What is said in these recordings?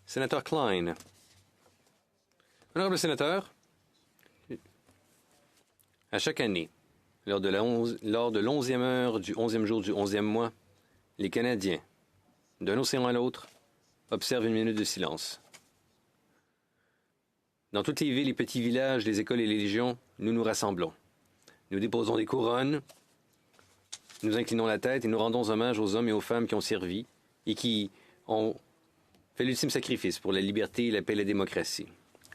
Sénateur Klein. Honorable sénateur, à chaque année, lors de l'11e heure du 11e jour du 11e mois, les Canadiens, d'un océan à l'autre, observent une minute de silence. Dans toutes les villes et petits villages, les écoles et les légions, nous nous rassemblons. Nous déposons des couronnes, nous inclinons la tête et nous rendons hommage aux hommes et aux femmes qui ont servi et qui ont fait l'ultime sacrifice pour la liberté, la paix et la démocratie.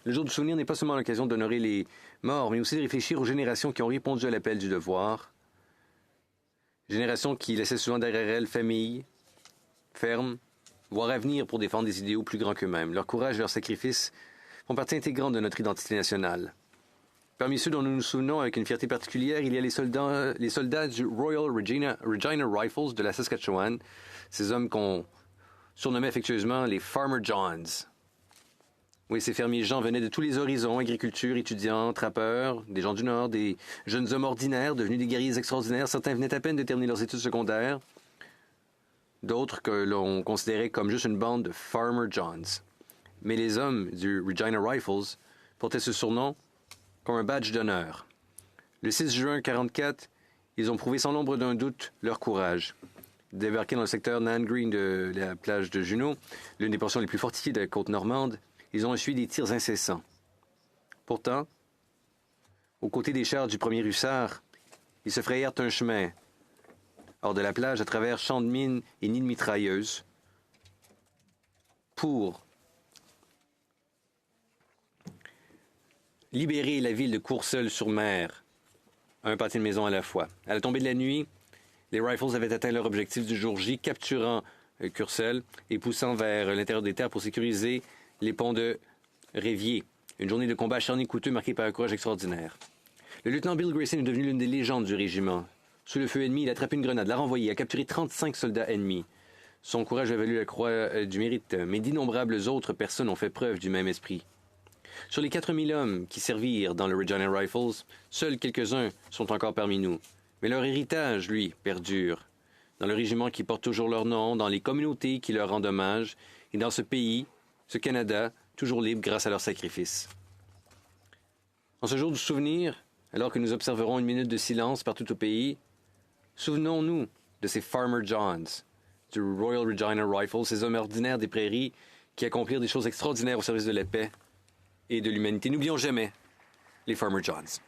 Le jour du souvenir n'est pas seulement l'occasion d'honorer les morts, mais aussi de réfléchir aux générations qui ont répondu à l'appel du devoir. Générations qui laissaient souvent derrière elles famille, ferme, voire avenir pour défendre des idéaux plus grands qu'eux-mêmes. Leur courage et leur sacrifice font partie intégrante de notre identité nationale. Parmi ceux dont nous nous souvenons avec une fierté particulière, il y a les soldats du Royal Regina Rifles de la Saskatchewan, ces hommes qu'on surnommait affectueusement les Farmer Johns. Oui, ces fermiers gens venaient de tous les horizons, agriculture, étudiants, trappeurs, des gens du Nord, des jeunes hommes ordinaires devenus des guerriers extraordinaires. Certains venaient à peine de terminer leurs études secondaires, d'autres que l'on considérait comme juste une bande de Farmer Johns. Mais les hommes du Regina Rifles portaient ce surnom comme un badge d'honneur. Le 6 juin 1944, ils ont prouvé sans l'ombre d'un doute leur courage. Débarqués dans le secteur Nan Green de la plage de Juneau, l'une des portions les plus fortifiées de la côte normande, ils ont essuyé des tirs incessants. Pourtant, aux côtés des chars du 1er hussard, ils se frayèrent un chemin hors de la plage à travers champs de mines et nids de mitrailleuses pour libérer la ville de Courseulles-sur-Mer, un pâté de maison à la fois. À la tombée de la nuit, les Rifles avaient atteint leur objectif du jour J, capturant Courseulles et poussant vers l'intérieur des terres pour sécuriser les ponts de Révier. Une journée de combat acharné et coûteux marquée par un courage extraordinaire. Le lieutenant Bill Grayson est devenu l'une des légendes du régiment. Sous le feu ennemi, il a attrapé une grenade, l'a renvoyée, a capturé 35 soldats ennemis. Son courage a valu la croix du mérite, mais d'innombrables autres personnes ont fait preuve du même esprit. Sur les 4000 hommes qui servirent dans le Regina Rifles, seuls quelques-uns sont encore parmi nous. Mais leur héritage, lui, perdure. Dans le régiment qui porte toujours leur nom, dans les communautés qui leur rendent hommage, et dans ce pays, ce Canada, toujours libre grâce à leur sacrifice. En ce jour du souvenir, alors que nous observerons une minute de silence partout au pays, souvenons-nous de ces Farmer Johns, du Royal Regina Rifles, ces hommes ordinaires des prairies qui accomplirent des choses extraordinaires au service de la paix et de l'humanité. N'oublions jamais les Farmer Johns.